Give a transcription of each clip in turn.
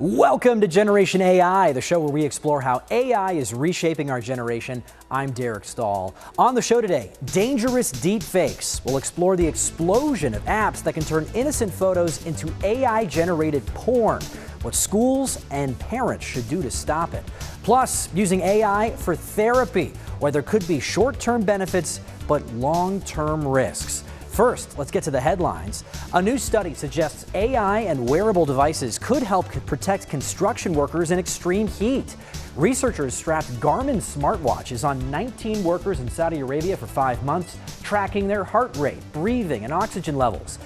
Welcome to Generation AI, the show where we explore how AI is reshaping our generation. I'm Derek Staahl. On the show today, dangerous deepfakes. We'll explore the explosion of apps that can turn innocent photos into AI-generated porn, what schools and parents should do to stop it. Plus, using AI for therapy, where there could be short-term benefits but long-term risks. First, let's get to the headlines. A new study suggests AI and wearable devices could help protect construction workers in extreme heat. Researchers strapped Garmin smartwatches on 19 workers in Saudi Arabia for 5 months, tracking their heart rate, breathing, and oxygen levels.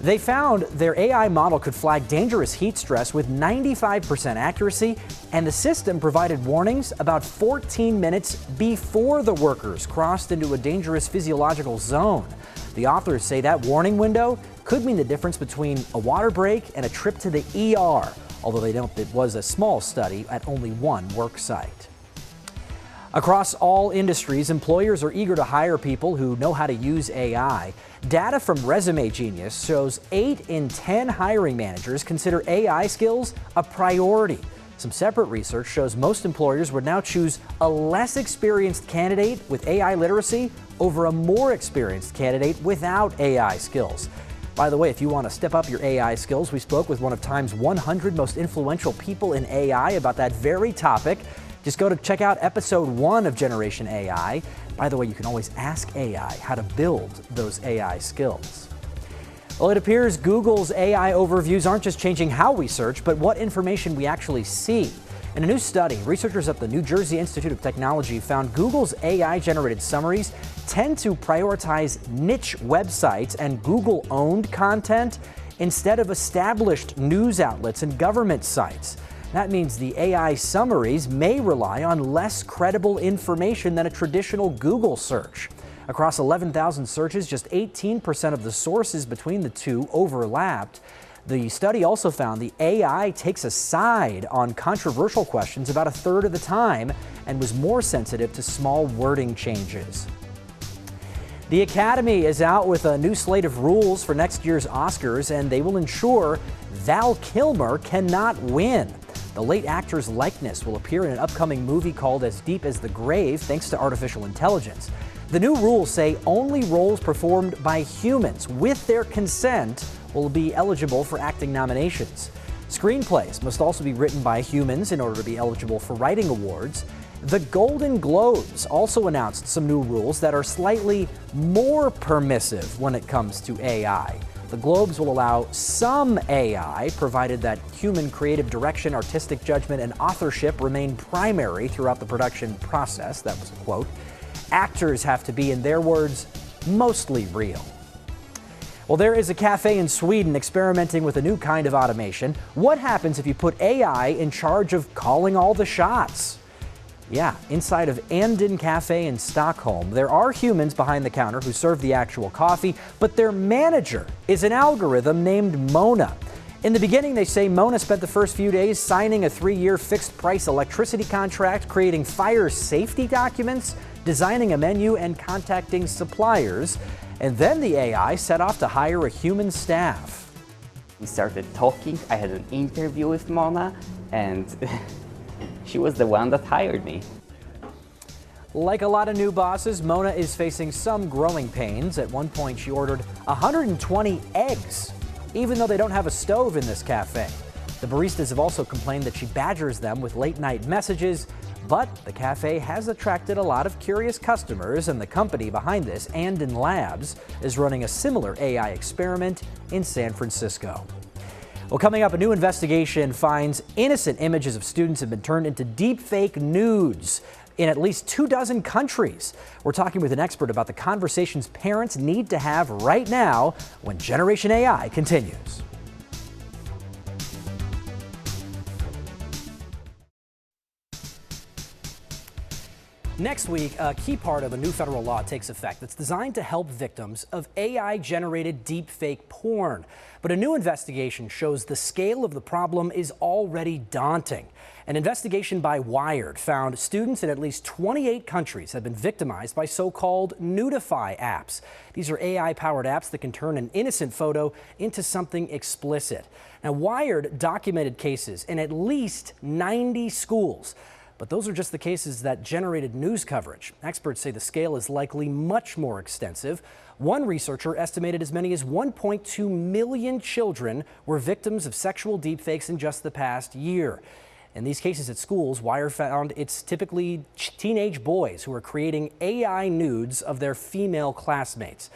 They found their AI model could flag dangerous heat stress with 95% accuracy, and the system provided warnings about 14 minutes before the workers crossed into a dangerous physiological zone. The authors say that warning window could mean the difference between a water break and a trip to the ER, although they note it was a small study at only one work site. Across all industries, employers are eager to hire people who know how to use AI. Data from Resume Genius shows 8 in 10 hiring managers consider AI skills a priority. Some separate research shows most employers would now choose a less experienced candidate with AI literacy over a more experienced candidate without AI skills. By the way, if you want to step up your AI skills, we spoke with one of Time's 100 most influential people in AI about that very topic. Just go to check out episode 1 of Generation AI. By the way, you can always ask AI how to build those AI skills. Well, it appears Google's AI overviews aren't just changing how we search, but what information we actually see. In a new study, researchers at the New Jersey Institute of Technology found Google's AI-generated summaries tend to prioritize niche websites and Google-owned content instead of established news outlets and government sites. That means the AI summaries may rely on less credible information than a traditional Google search. Across 11,000 searches, just 18% of the sources between the two overlapped. The study also found the AI takes a side on controversial questions about a third of the time and was more sensitive to small wording changes. The Academy is out with a new slate of rules for next year's Oscars, and they will ensure Val Kilmer cannot win. The late actor's likeness will appear in an upcoming movie called As Deep as the Grave, thanks to artificial intelligence. The new rules say only roles performed by humans with their consent will be eligible for acting nominations. Screenplays must also be written by humans in order to be eligible for writing awards. The Golden Globes also announced some new rules that are slightly more permissive when it comes to AI. The Globes will allow some AI, provided that human creative direction, artistic judgment, and authorship remain primary throughout the production process. That was a quote. Actors have to be, in their words, mostly real. Well, there is a cafe in Sweden experimenting with a new kind of automation. What happens if you put AI in charge of calling all the shots? Yeah, inside of Anden Cafe in Stockholm, there are humans behind the counter who serve the actual coffee, but their manager is an algorithm named Mona. In the beginning, they say Mona spent the first few days signing a 3-year fixed-price electricity contract, creating fire safety documents, designing a menu, and contacting suppliers. And then the AI set off to hire a human staff. We started talking. I had an interview with Mona, and she was the one that hired me. Like a lot of new bosses, Mona is facing some growing pains. At one point, she ordered 120 eggs, even though they don't have a stove in this cafe. The baristas have also complained that she badgers them with late-night messages, but the cafe has attracted a lot of curious customers, and the company behind this, Anden Labs, is running a similar AI experiment in San Francisco. Well, coming up, a new investigation finds innocent images of students have been turned into deepfake nudes in at least 24 countries. We're talking with an expert about the conversations parents need to have right now when Generation AI continues. Next week, a key part of a new federal law takes effect that's designed to help victims of AI-generated deepfake porn. But a new investigation shows the scale of the problem is already daunting. An investigation by Wired found students in at least 28 countries have been victimized by so-called nudify apps. These are AI-powered apps that can turn an innocent photo into something explicit. Now, Wired documented cases in at least 90 schools. But those are just the cases that generated news coverage. Experts say the scale is likely much more extensive. One researcher estimated as many as 1.2 million children were victims of sexual deepfakes in just the past year. In these cases at schools, Wired found it's typically teenage boys who are creating AI nudes of their female classmates.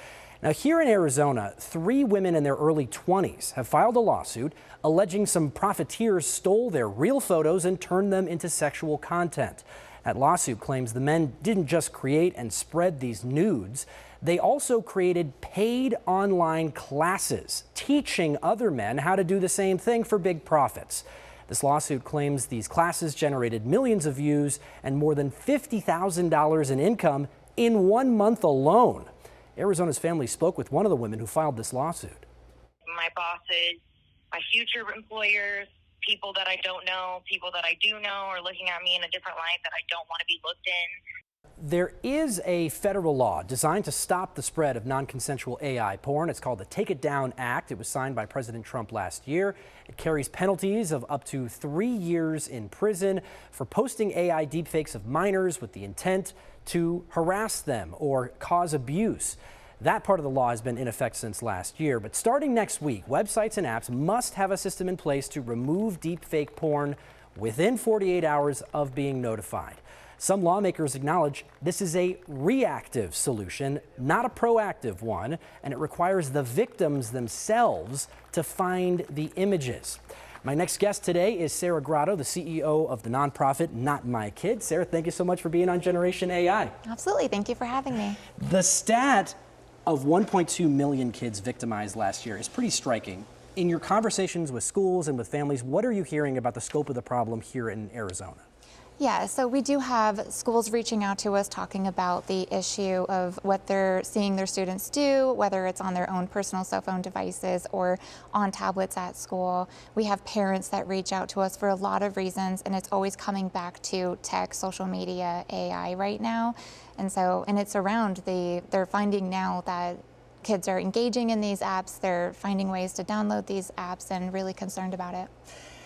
Now, here in Arizona, 3 women in their early 20s have filed a lawsuit alleging some profiteers stole their real photos and turned them into sexual content. That lawsuit claims the men didn't just create and spread these nudes, they also created paid online classes teaching other men how to do the same thing for big profits. This lawsuit claims these classes generated millions of views and more than $50,000 in income in 1 month alone. Arizona's family spoke with one of the women who filed this lawsuit. My bosses, my future employers, people that I don't know, people that I do know are looking at me in a different light that I don't want to be looked in. There is a federal law designed to stop the spread of non-consensual AI porn. It's called the Take It Down Act. It was signed by President Trump last year. It carries penalties of up to 3 years in prison for posting AI deepfakes of minors with the intent to harass them or cause abuse. That part of the law has been in effect since last year, but starting next week, websites and apps must have a system in place to remove deepfake porn within 48 hours of being notified. Some lawmakers acknowledge this is a reactive solution, not a proactive one, and it requires the victims themselves to find the images. My next guest today is Sarah Grado, the CEO of the nonprofit Not My Kid. Sarah, thank you so much for being on Generation AI. Absolutely. Thank you for having me. The stat of 1.2 million kids victimized last year is pretty striking. In your conversations with schools and with families, what are you hearing about the scope of the problem here in Arizona? Yeah, so we do have schools reaching out to us talking about the issue of what they're seeing their students do, whether it's on their own personal cell phone devices or on tablets at school. We have parents that reach out to us for a lot of reasons, and it's always coming back to tech, social media, AI right now. And it's around they're finding now that kids are engaging in these apps, they're finding ways to download these apps and really concerned about it.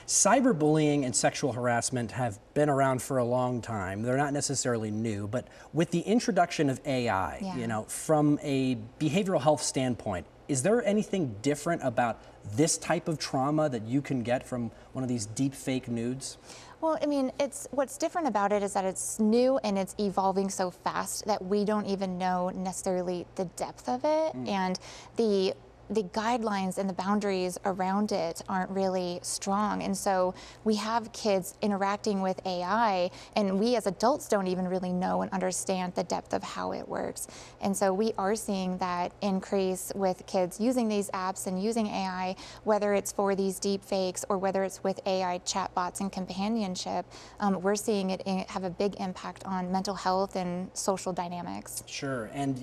Cyberbullying and sexual harassment have been around for a long time. They're not necessarily new, but with the introduction of AI, from a behavioral health standpoint, is there anything different about this type of trauma that you can get from one of these deep fake nudes? Well, I mean, what's different about it is that it's new and it's evolving so fast that we don't even know necessarily the depth of it, and the guidelines and the boundaries around it aren't really strong. And so we have kids interacting with AI, and we as adults don't even really know and understand the depth of how it works. And so we are seeing that increase with kids using these apps and using AI, whether it's for these deep fakes or whether it's with AI chatbots and companionship. We're seeing it have a big impact on mental health and social dynamics. Sure, and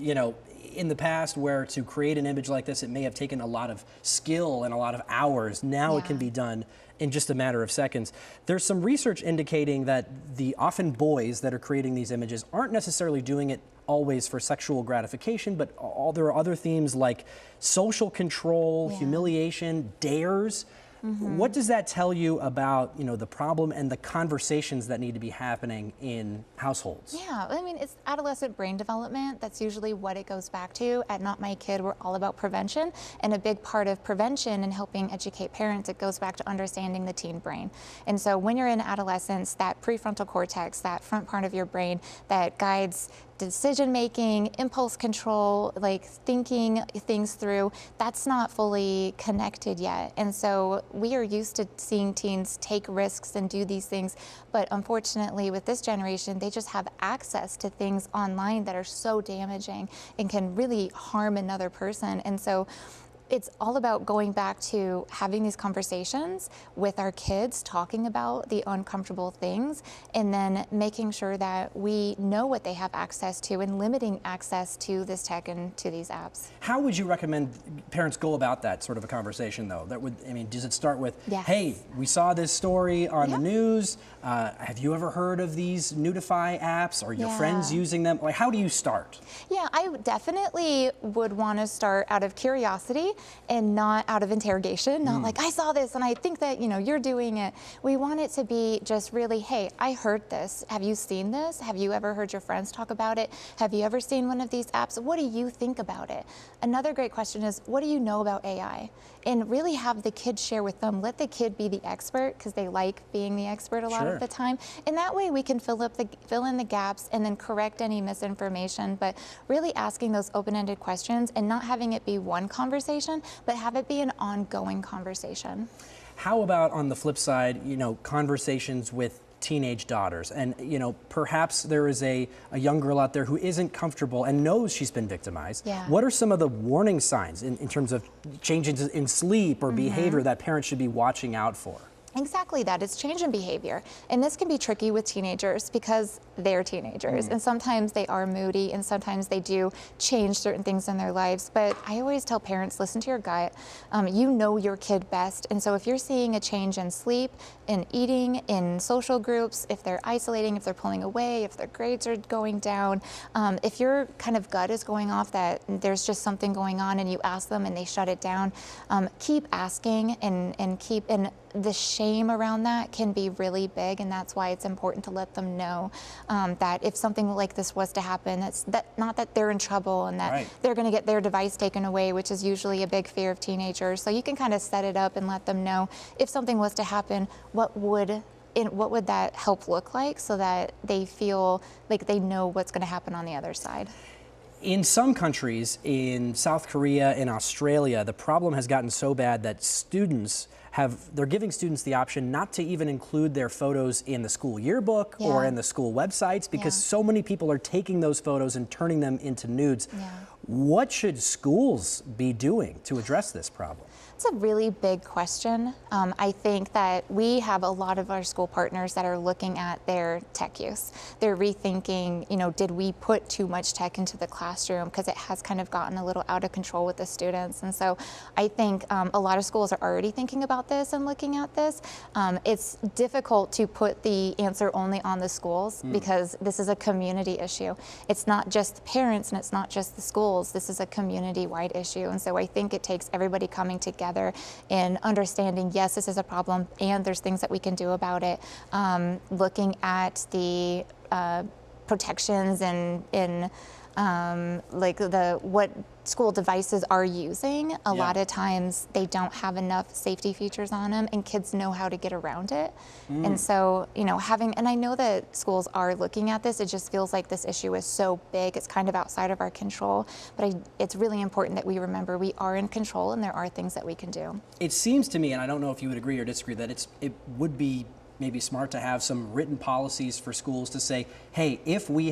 in the past where to create an image like this, it may have taken a lot of skill and a lot of hours. Now it can be done in just a matter of seconds. There's some research indicating that the often boys that are creating these images aren't necessarily doing it always for sexual gratification, but there are other themes like social control, humiliation, dares. What does that tell you about, the problem and the conversations that need to be happening in households? Yeah, I mean, it's adolescent brain development. That's usually what it goes back to. At Not My Kid, we're all about prevention, and a big part of prevention and helping educate parents, it goes back to understanding the teen brain. And so when you're in adolescence, that prefrontal cortex, that front part of your brain that guides decision making, impulse control, like thinking things through, that's not fully connected yet. And so we are used to seeing teens take risks and do these things, but unfortunately with this generation, they just have access to things online that are so damaging and can really harm another person. And so it's all about going back to having these conversations with our kids, talking about the uncomfortable things, and then making sure that we know what they have access to and limiting access to this tech and to these apps. How would you recommend parents go about that sort of a conversation, though? Does it start with, Yes. hey, we saw this story on the Yeah. news. Have you ever heard of these nudify apps? Are your Yeah. friends using them? Like, how do you start? Yeah, I definitely would want to start out of curiosity and not out of interrogation, not like, I saw this and I think that, you're doing it. We want it to be just really, hey, I heard this. Have you seen this? Have you ever heard your friends talk about it? Have you ever seen one of these apps? What do you think about it? Another great question is, what do you know about AI? And really have the kid share with them. Let the kid be the expert, because they like being the expert a lot Sure. of the time. And that way we can fill in the gaps and then correct any misinformation. But really asking those open-ended questions and not having it be one conversation, but have it be an ongoing conversation. How about on the flip side, conversations with teenage daughters, and perhaps there is a young girl out there who isn't comfortable and knows she's been victimized. Yeah. What are some of the warning signs in terms of changes in sleep or behavior that parents should be watching out for? Exactly that. It's change in behavior. And this can be tricky with teenagers because they're teenagers. And sometimes they are moody and sometimes they do change certain things in their lives. But I always tell parents, listen to your gut. You know your kid best. And so if you're seeing a change in sleep, in eating, in social groups, if they're isolating, if they're pulling away, if their grades are going down, if your kind of gut is going off that there's just something going on and you ask them and they shut it down, keep asking and the shame around that can be really big, and that's why it's important to let them know that if something like this was to happen, not that they're in trouble and that Right. they're going to get their device taken away, which is usually a big fear of teenagers. So you can kind of set it up and let them know if something was to happen, what would that help look like, so that they feel like they know what's going to happen on the other side. In some countries, in South Korea and Australia, the problem has gotten so bad that they're giving students the option not to even include their photos in the school yearbook or Yeah. in the school websites, because Yeah. so many people are taking those photos and turning them into nudes. Yeah. What should schools be doing to address this problem? It's a really big question. I think that we have a lot of our school partners that are looking at their tech use. They're rethinking, did we put too much tech into the classroom, because it has kind of gotten a little out of control with the students. And so I think a lot of schools are already thinking about this and looking at this. It's difficult to put the answer only on the schools because this is a community issue. It's not just the parents and it's not just the schools. This is a community-wide issue. And so I think it takes everybody coming together in understanding, yes, this is a problem and there's things that we can do about it. Looking at the protections and in what school devices are using. A lot of times they don't have enough safety features on them, and kids know how to get around it. And so, and I know that schools are looking at this. It just feels like this issue is so big, it's kind of outside of our control. But it's really important that we remember we are in control and there are things that we can do. It seems to me, and I don't know if you would agree or disagree, that it would be maybe smart to have some written policies for schools to say, hey, if we're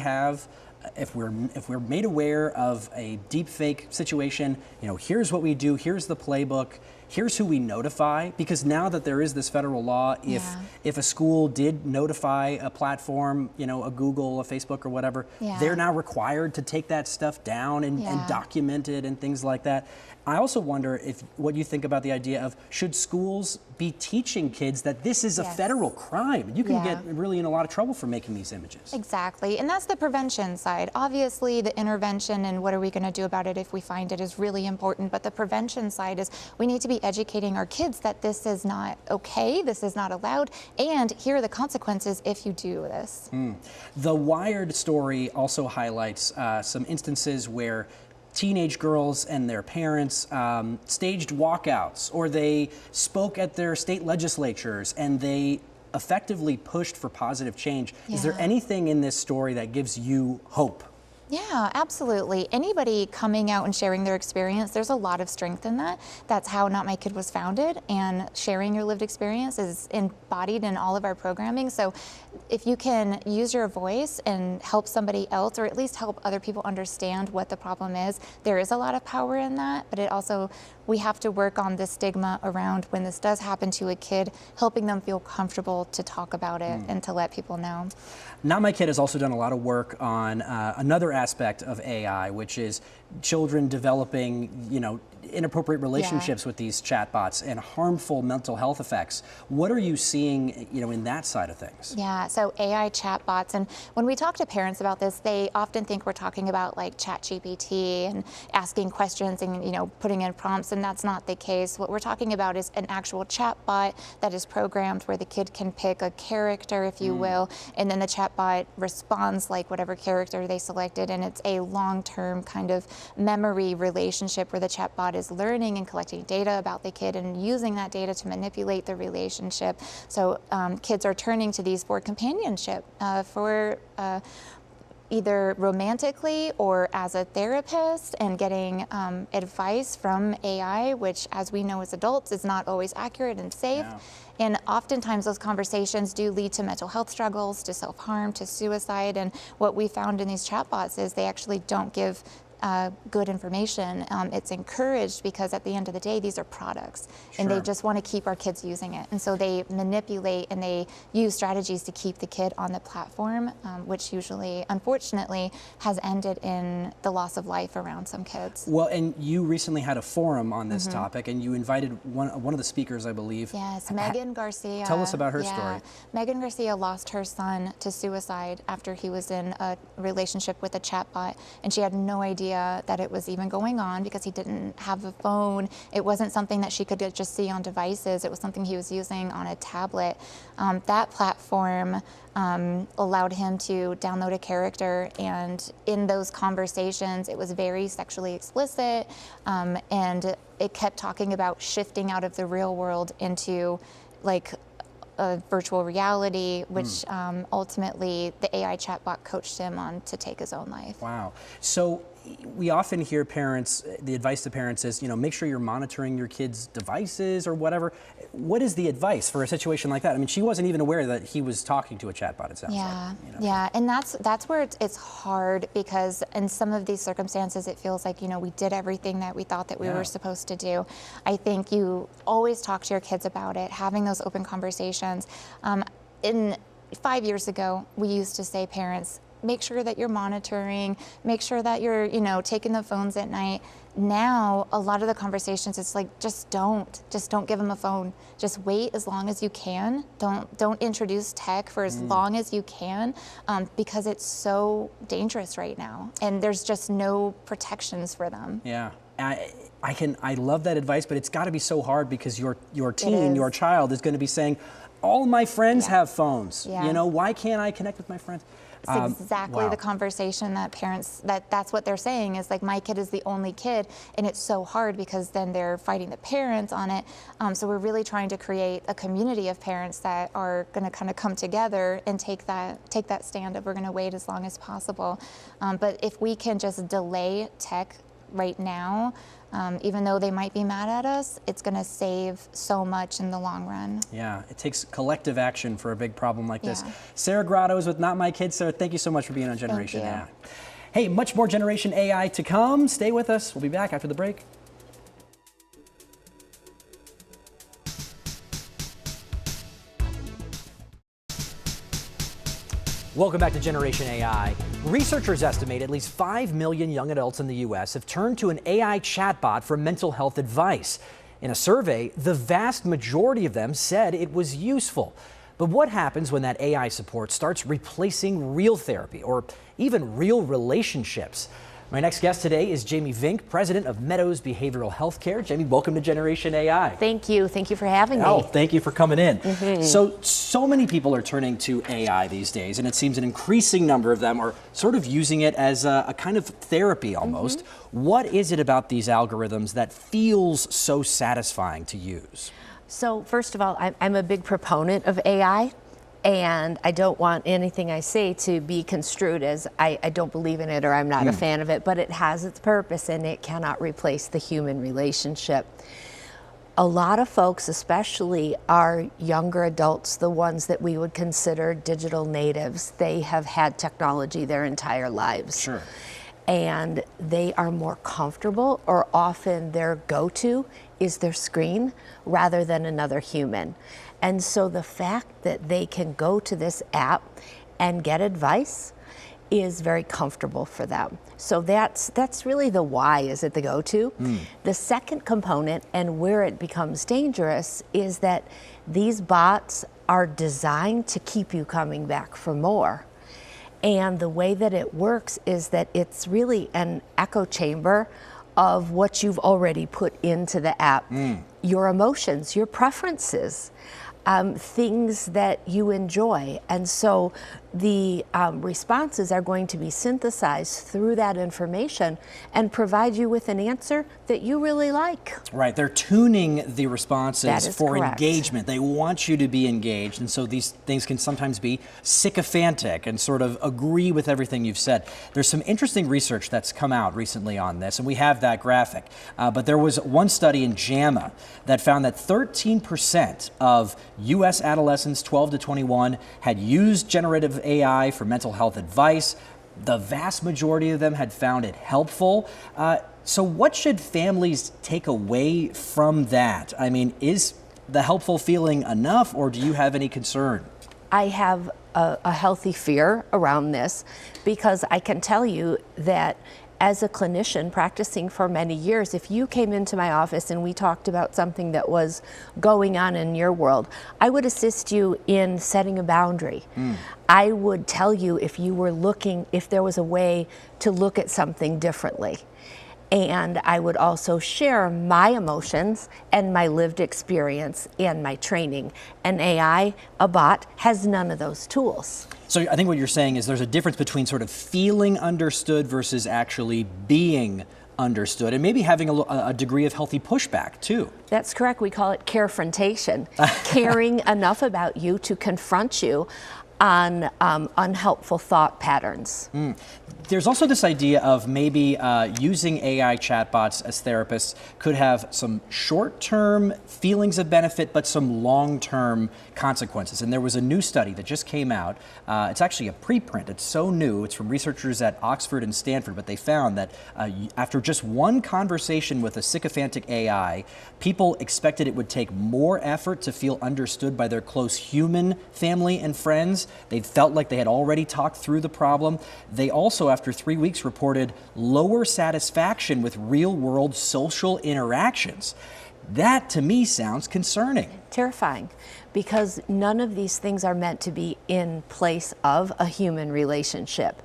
made aware of a deepfake situation, here's what we do, here's the playbook, here's who we notify. Because now that there is this federal law, if a school did notify a platform, a Google, a Facebook or whatever, they're now required to take that stuff down and document it and things like that. I also wonder what you think about the idea of, should schools be teaching kids that this is a federal crime? You can get really in a lot of trouble for making these images. Exactly, and that's the prevention side. Obviously, the intervention and what are we going to do about it if we find it is really important, but the prevention side is we need to be educating our kids that this is not okay, this is not allowed, and here are the consequences if you do this. The Wired story also highlights some instances where teenage girls and their parents staged walkouts, or they spoke at their state legislatures and they effectively pushed for positive change. Is there anything in this story that gives you hope? Yeah, absolutely. Anybody coming out and sharing their experience, there's a lot of strength in that. That's how Not My Kid was founded, and sharing your lived experience is embodied in all of our programming. So if you can use your voice and help somebody else, or at least help other people understand what the problem is, there is a lot of power in that, but it also we have to work on the stigma around when this does happen to a kid, helping them feel comfortable to talk about it and to let people know. Not My Kid has also done a lot of work on another aspect of AI, which is children developing, inappropriate relationships with these chatbots and harmful mental health effects. What are you seeing, in that side of things? Yeah, so AI chatbots, and when we talk to parents about this, they often think we're talking about like ChatGPT and asking questions and putting in prompts, and that's not the case. What we're talking about is an actual chatbot that is programmed where the kid can pick a character, if you will, and then the chatbot responds like whatever character they selected, and it's a long-term kind of memory relationship where the chatbot is learning and collecting data about the kid and using that data to manipulate the relationship. So kids are turning to these for companionship, for either romantically or as a therapist, and getting advice from AI, which, as we know as adults, is not always accurate and safe. Yeah. And oftentimes those conversations do lead to mental health struggles, to self-harm, to suicide. And what we found in these chatbots is they actually don't give good information. It's encouraged because at the end of the day, these are products, and they just want to keep our kids using it. And so they manipulate and they use strategies to keep the kid on the platform, which usually, unfortunately, has ended in the loss of life around some kids. Well, and you recently had a forum on this topic, and you invited one of the speakers, I believe. Yes, Megan Garcia. Tell us about her story. Megan Garcia lost her son to suicide after he was in a relationship with a chatbot, and she had no idea that it was even going on because he didn't have a phone. It wasn't something that she could just see on devices. It was something he was using on a tablet. That platform allowed him to download a character, and in those conversations, it was very sexually explicit, and it kept talking about shifting out of the real world into like a virtual reality, which ultimately the AI chatbot coached him on to take his own life. Wow. So we often hear parents, the advice to parents is, make sure you're monitoring your kids' devices or whatever. What is the advice for a situation like that? I mean, she wasn't even aware that he was talking to a chatbot, it sounds like. Yeah, and that's where it's hard, because in some of these circumstances, it feels like, we did everything that we thought that we were supposed to do. I think you always talk to your kids about it, having those open conversations. 5 years ago, we used to say, parents, make sure that you're monitoring, make sure that you're, taking the phones at night. Now, a lot of the conversations, it's like, just don't give them a phone. Just wait as long as you can. Don't introduce tech for as long as you can, because it's so dangerous right now, and there's just no protections for them. Yeah. I love that advice, but it's got to be so hard because your teen, your child is going to be saying, all my friends have phones. Why can't I connect with my friends? It's exactly the conversation that parents, that's what they're saying, is like, my kid is the only kid, and it's so hard because then they're fighting the parents on it. So we're really trying to create a community of parents that are going to kind of come together and take that stand of, we're going to wait as long as possible. But if we can just delay tech right now, even though they might be mad at us, it's going to save so much in the long run. Yeah, it takes collective action for a big problem like this. Sarah Grado is with Not My Kids. Sarah, thank you so much for being on Generation AI. Hey, much more Generation AI to come. Stay with us. We'll be back after the break. Welcome back to Generation AI. Researchers estimate at least 5 million young adults in the U.S. have turned to an AI chatbot for mental health advice. In a survey, the vast majority of them said it was useful. But what happens when that AI support starts replacing real therapy or even real relationships? My next guest today is Jamie Vink, president of Meadows Behavioral Healthcare. Jamie, welcome to Generation AI. Thank you. Thank you for having me. Oh, thank you for coming in. So many people are turning to AI these days, and it seems an increasing number of them are sort of using it as a kind of therapy almost. What is it about these algorithms that feels so satisfying to use? So first of all, I'm a big proponent of AI. And I don't want anything I say to be construed as I don't believe in it or I'm not a fan of it, but it has its purpose and it cannot replace the human relationship. A lot of folks, especially our younger adults, the ones that we would consider digital natives, they have had technology their entire lives. Sure. and they are more comfortable, or often their go-to is their screen rather than another human. And so the fact that they can go to this app and get advice is very comfortable for them. So that's really the why, is it the go-to? The second component, and where it becomes dangerous, is that these bots are designed to keep you coming back for more. And the way that it works is that it's really an echo chamber of what you've already put into the app. Your emotions, your preferences, things that you enjoy. And so the responses are going to be synthesized through that information and provide you with an answer that you really like. Right, they're tuning the responses for correct. engagement. They want you to be engaged, and so these things can sometimes be sycophantic and sort of agree with everything you've said. There's some interesting research that's come out recently on this, and we have that graphic. But there was one study in JAMA that found that 13% of U.S. adolescents 12 to 21 had used generative AI for mental health advice. The vast majority of them had found it helpful. So what should families take away from that? I mean, is the helpful feeling enough, or do you have any concern? I have a healthy fear around this, because I can tell you that as a clinician practicing for many years, if you came into my office and we talked about something that was going on in your world, I would assist you in setting a boundary. I would tell you if you were looking, if there was a way to look at something differently. And I would also share my emotions and my lived experience and my training. An AI, a bot, has none of those tools. So I think what you're saying is there's a difference between sort of feeling understood versus actually being understood, and maybe having a degree of healthy pushback too. That's correct. We call it carefrontation. Caring enough about you to confront you on unhelpful thought patterns. There's also this idea of maybe using AI chatbots as therapists could have some short-term feelings of benefit, but some long-term consequences. And there was a new study that just came out. It's actually a preprint. It's so new. It's from researchers at Oxford and Stanford, but they found that after just one conversation with a sycophantic AI, people expected it would take more effort to feel understood by their close human family and friends. They felt like they had already talked through the problem. They also, after 3 weeks, reported lower satisfaction with real-world social interactions. That, to me, sounds concerning. Terrifying, because none of these things are meant to be in place of a human relationship.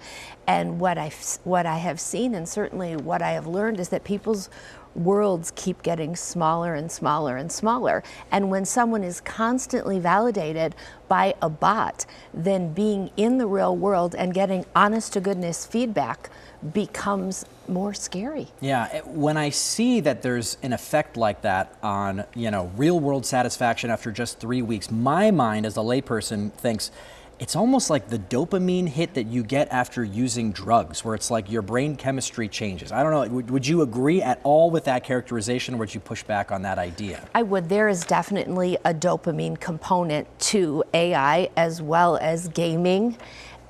And what I have seen, and certainly what I have learned, is that people's worlds keep getting smaller and smaller and smaller. And when someone is constantly validated by a bot, then being in the real world and getting honest to goodness feedback becomes more scary. Yeah, when I see that there's an effect like that on, real world satisfaction after just 3 weeks, my mind as a layperson thinks, it's almost like the dopamine hit that you get after using drugs, where it's like your brain chemistry changes. I don't know, would you agree at all with that characterization, or would you push back on that idea? I would. There is definitely a dopamine component to AI, as well as gaming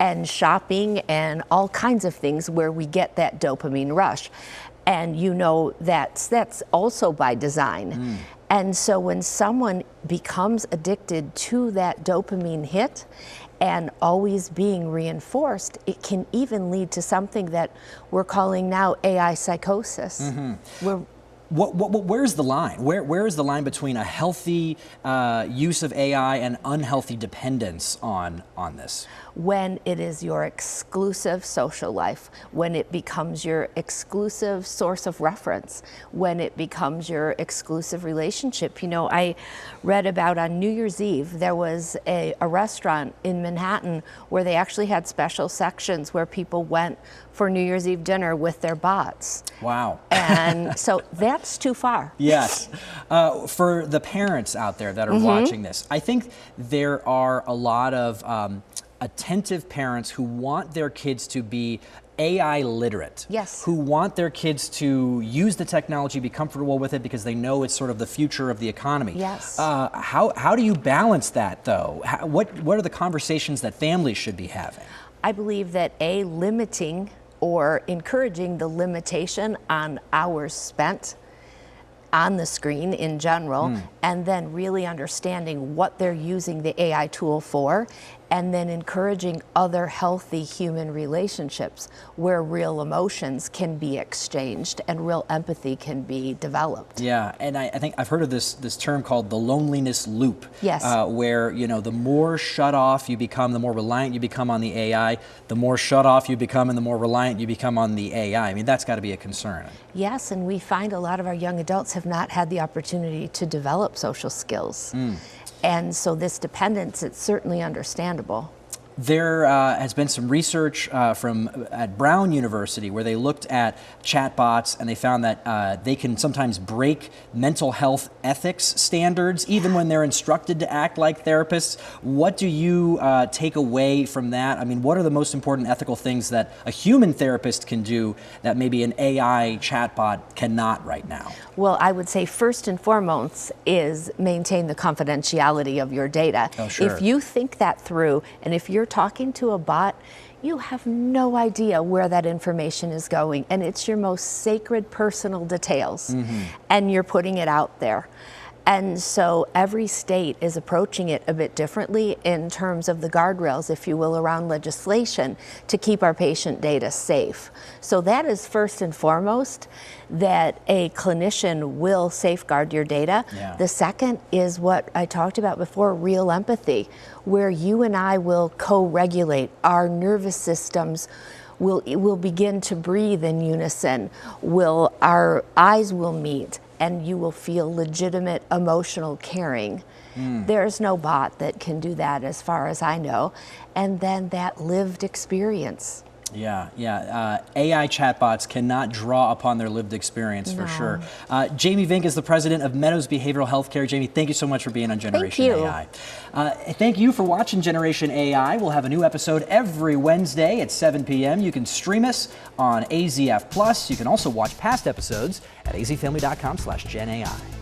and shopping and all kinds of things where we get that dopamine rush. And that's also by design. And so when someone becomes addicted to that dopamine hit and always being reinforced, it can even lead to something that we're calling now AI psychosis. Where's the line? Where is the line between a healthy use of AI and unhealthy dependence on this? When it is your exclusive social life, when it becomes your exclusive source of reference, when it becomes your exclusive relationship. I read about on New Year's Eve, there was a restaurant in Manhattan where they actually had special sections where people went for New Year's Eve dinner with their bots. Wow. And so that's too far. Yes. For the parents out there that are watching this, I think there are a lot of attentive parents who want their kids to be AI literate. Yes. Who want their kids to use the technology, be comfortable with it, because they know it's sort of the future of the economy. Yes. How do you balance that, though? What are the conversations that families should be having? I believe that limiting or encouraging the limitation on hours spent on the screen in general, and then really understanding what they're using the AI tool for, and then encouraging other healthy human relationships where real emotions can be exchanged and real empathy can be developed. Yeah, and I think I've heard of this term called the loneliness loop. Yes. Where, you know, the more shut off you become, the more reliant you become on the AI, the more shut off you become and the more reliant you become on the AI. I mean, that's got to be a concern. Yes, and we find a lot of our young adults have not had the opportunity to develop social skills. And so this dependence, it's certainly understandable. There has been some research at Brown University where they looked at chatbots and they found that they can sometimes break mental health ethics standards even when they're instructed to act like therapists. What do you take away from that? I mean, what are the most important ethical things that a human therapist can do that maybe an AI chatbot cannot right now? Well, I would say first and foremost is maintain the confidentiality of your data. Oh, sure. If you think that through, and if you're talking to a bot, you have no idea where that information is going, and it's your most sacred personal details, and you're putting it out there. And so every state is approaching it a bit differently in terms of the guardrails, if you will, around legislation to keep our patient data safe. So that is first and foremost, that a clinician will safeguard your data. Yeah. The second is what I talked about before, real empathy, where you and I will co-regulate. Our nervous systems will begin to breathe in unison. Our eyes will meet, and you will feel legitimate emotional caring. There's no bot that can do that as far as I know. And then that lived experience. Yeah. AI chatbots cannot draw upon their lived experience for sure. Jamie Vink is the president of Meadows Behavioral Healthcare. Jamie, thank you so much for being on Generation AI. Thank you for watching Generation AI. We'll have a new episode every Wednesday at 7 p.m. You can stream us on AZF+. You can also watch past episodes at azfamily.com/GenAI.